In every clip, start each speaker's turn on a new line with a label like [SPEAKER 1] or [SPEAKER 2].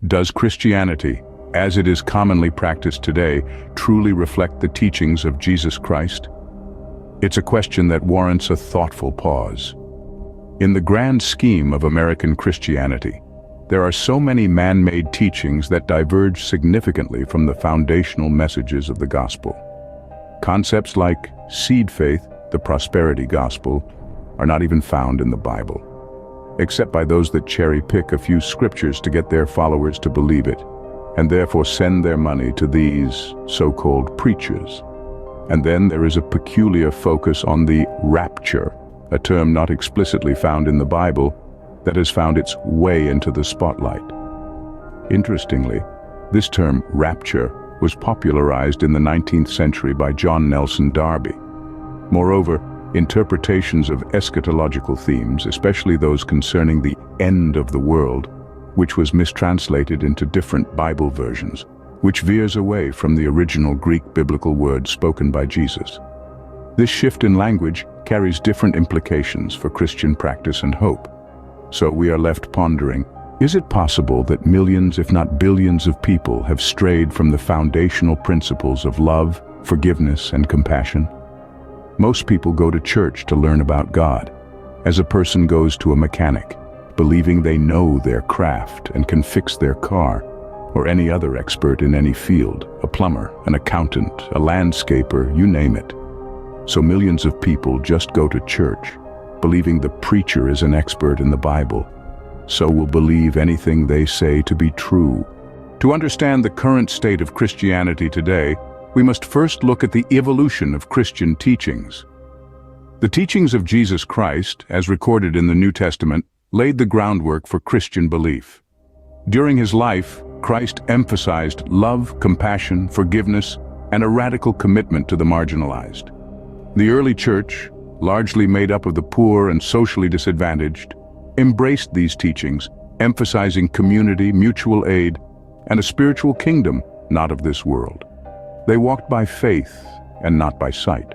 [SPEAKER 1] Does Christianity, as it is commonly practiced today, truly reflect the teachings of Jesus Christ? It's a question that warrants a thoughtful pause. In the grand scheme of American Christianity, there are so many man-made teachings that diverge significantly from the foundational messages of the gospel. Concepts like seed faith, the prosperity gospel, are not even found in the Bible, except by those that cherry-pick a few scriptures to get their followers to believe it, and therefore send their money to these so-called preachers. And then there is a peculiar focus on the rapture, a term not explicitly found in the Bible, that has found its way into the spotlight. Interestingly, this term, rapture, was popularized in the 19th century by John Nelson Darby. Moreover, interpretations of eschatological themes, especially those concerning the end of the world, which was mistranslated into different Bible versions, which veers away from the original Greek biblical words spoken by Jesus. This shift in language carries different implications for Christian practice and hope. So we are left pondering, is it possible that millions, if not billions of people have strayed from the foundational principles of love, forgiveness, and compassion? Most people go to church to learn about God, as a person goes to a mechanic, believing they know their craft and can fix their car, or any other expert in any field, a plumber, an accountant, a landscaper, you name it. So millions of people just go to church, believing the preacher is an expert in the Bible, so will believe anything they say to be true. To understand the current state of Christianity today, we must first look at the evolution of Christian teachings. The teachings of Jesus Christ, as recorded in the New Testament, laid the groundwork for Christian belief. During his life, Christ emphasized love, compassion, forgiveness, and a radical commitment to the marginalized. The early church, largely made up of the poor and socially disadvantaged, embraced these teachings, emphasizing community, mutual aid, and a spiritual kingdom not of this world. They walked by faith and not by sight.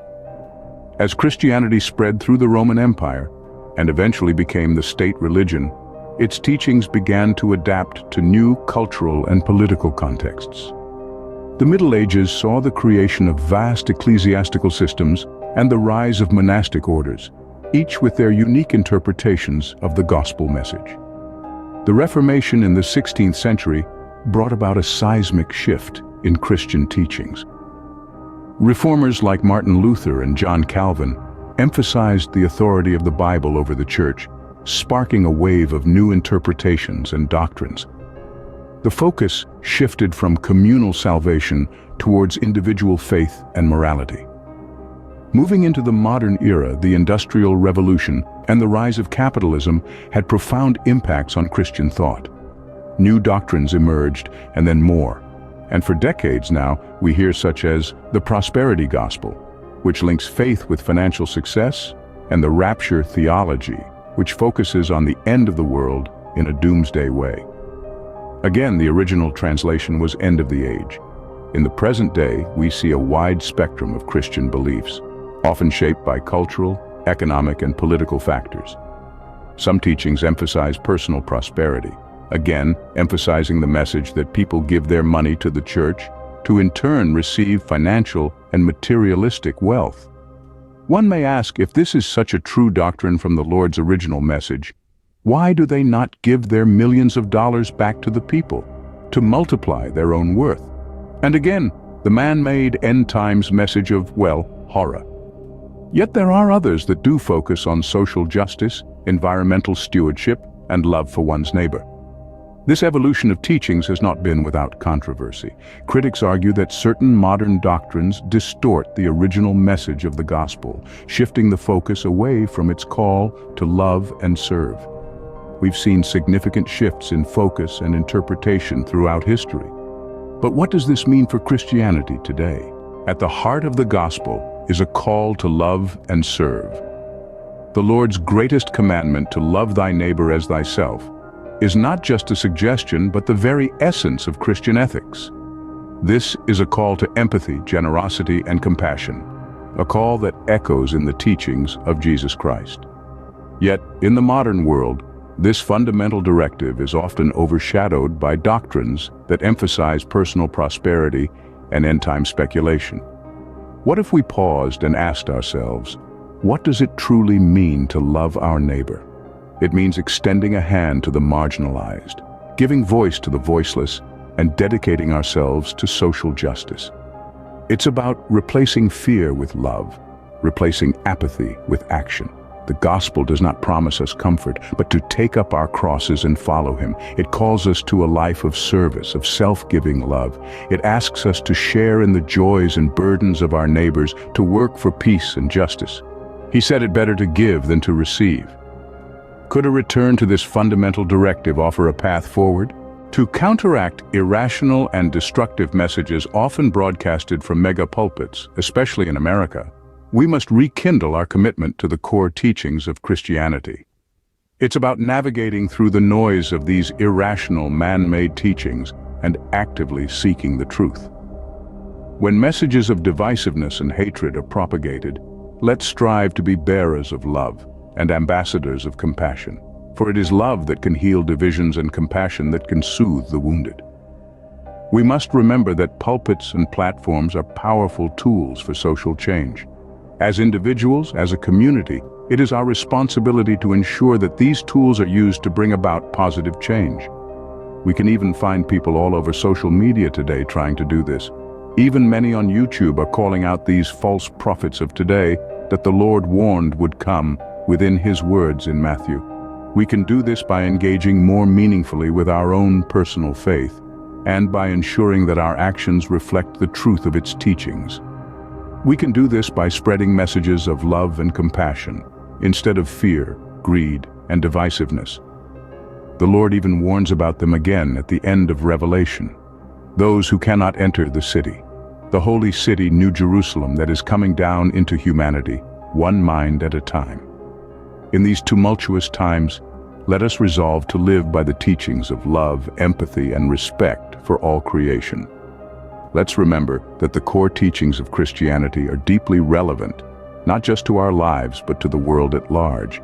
[SPEAKER 1] As Christianity spread through the Roman Empire and eventually became the state religion, its teachings began to adapt to new cultural and political contexts. The Middle Ages saw the creation of vast ecclesiastical systems and the rise of monastic orders, each with their unique interpretations of the gospel message. The Reformation in the 16th century brought about a seismic shift in Christian teachings. Reformers like Martin Luther and John Calvin emphasized the authority of the Bible over the church, sparking a wave of new interpretations and doctrines. The focus shifted from communal salvation towards individual faith and morality. Moving into the modern era, the Industrial Revolution and the rise of capitalism had profound impacts on Christian thought. New doctrines emerged, and then more. And for decades now, we hear such as the prosperity gospel, which links faith with financial success, and the rapture theology, which focuses on the end of the world in a doomsday way. Again, the original translation was end of the age. In the present day, we see a wide spectrum of Christian beliefs, often shaped by cultural, economic, and political factors. Some teachings emphasize personal prosperity, again emphasizing the message that people give their money to the church to in turn receive financial and materialistic wealth. One may ask, if this is such a true doctrine from the Lord's original message, why do they not give their millions of dollars back to the people to multiply their own worth? And again, the man-made end times message of, well, horror. Yet there are others that do focus on social justice, environmental stewardship, and love for one's neighbor. This evolution of teachings has not been without controversy. Critics argue that certain modern doctrines distort the original message of the gospel, shifting the focus away from its call to love and serve. We've seen significant shifts in focus and interpretation throughout history. But what does this mean for Christianity today? At the heart of the gospel is a call to love and serve. The Lord's greatest commandment, to love thy neighbor as thyself, is not just a suggestion but the very essence of Christian ethics. This is a call to empathy, generosity, and compassion, a call that echoes in the teachings of Jesus Christ. Yet, in the modern world, This fundamental directive is often overshadowed by doctrines that emphasize personal prosperity and end-time speculation. What if we paused and asked ourselves, what does it truly mean to love our neighbor? It means extending a hand to the marginalized, giving voice to the voiceless, and dedicating ourselves to social justice. It's about replacing fear with love, replacing apathy with action. The gospel does not promise us comfort, but to take up our crosses and follow him. It calls us to a life of service, of self-giving love. It asks us to share in the joys and burdens of our neighbors, to work for peace and justice. He said it better to give than to receive. Could a return to this fundamental directive offer a path forward? To counteract irrational and destructive messages often broadcasted from mega pulpits, especially in America, we must rekindle our commitment to the core teachings of Christianity. It's about navigating through the noise of these irrational, man-made teachings and actively seeking the truth. When messages of divisiveness and hatred are propagated, let's strive to be bearers of love and ambassadors of compassion, for it is love that can heal divisions and compassion that can soothe the wounded. We must remember that pulpits and platforms are powerful tools for social change. As individuals, as a community, it is our responsibility to ensure that these tools are used to bring about positive change. We can even find people all over social media today trying to do this. Even many on YouTube are calling out these false prophets of today that the Lord warned would come within his words in Matthew. We can do this by engaging more meaningfully with our own personal faith and by ensuring that our actions reflect the truth of its teachings. We can do this by spreading messages of love and compassion instead of fear, greed, and divisiveness. The Lord even warns about them again at the end of Revelation. Those who cannot enter the city, the holy city, New Jerusalem, that is coming down into humanity, one mind at a time. In these tumultuous times, let us resolve to live by the teachings of love, empathy, and respect for all creation. Let's remember that the core teachings of Christianity are deeply relevant, not just to our lives, but to the world at large.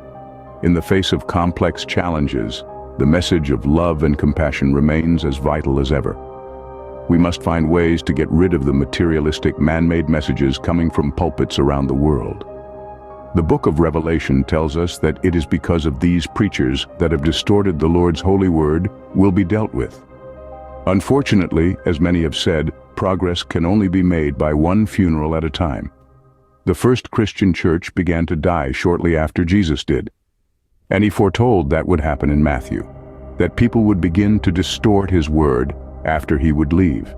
[SPEAKER 1] In the face of complex challenges, the message of love and compassion remains as vital as ever. We must find ways to get rid of the materialistic, man-made messages coming from pulpits around the world. The book of Revelation tells us that it is because of these preachers that have distorted the Lord's holy word will be dealt with. Unfortunately, as many have said, progress can only be made by one funeral at a time. The first Christian church began to die shortly after Jesus did. And he foretold that would happen in Matthew, that people would begin to distort his word after he would leave.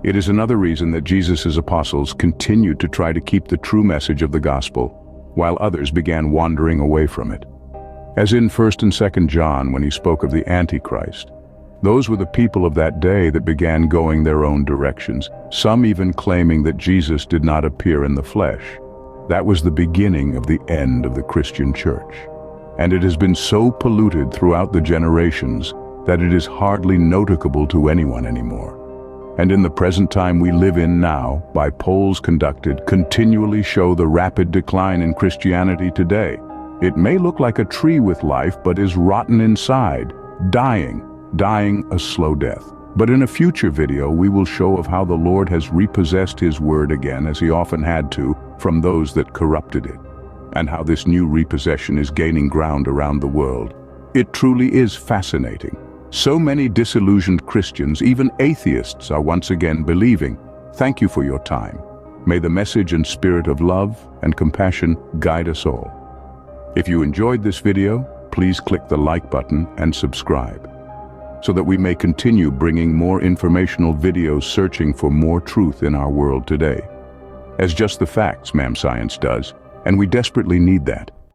[SPEAKER 1] It is another reason that Jesus' apostles continued to try to keep the true message of the gospel, while others began wandering away from it. As in 1st and 2nd John, when he spoke of the Antichrist, those were the people of that day that began going their own directions, some even claiming that Jesus did not appear in the flesh. That was the beginning of the end of the Christian church. And it has been so polluted throughout the generations that it is hardly noticeable to anyone anymore. And in the present time we live in now, by polls conducted, continually show the rapid decline in Christianity today. It may look like a tree with life, but is rotten inside, dying a slow death. But in a future video, we will show of how the Lord has repossessed his word again, as he often had to, from those that corrupted it, and how this new repossession is gaining ground around the world. It truly is fascinating. So many disillusioned Christians, even atheists, are once again believing. Thank you for your time. May the message and spirit of love and compassion guide us all. If you enjoyed this video, please click the like button and subscribe, so that we may continue bringing more informational videos searching for more truth in our world today. As just the facts, ma'am, science does, and we desperately need that.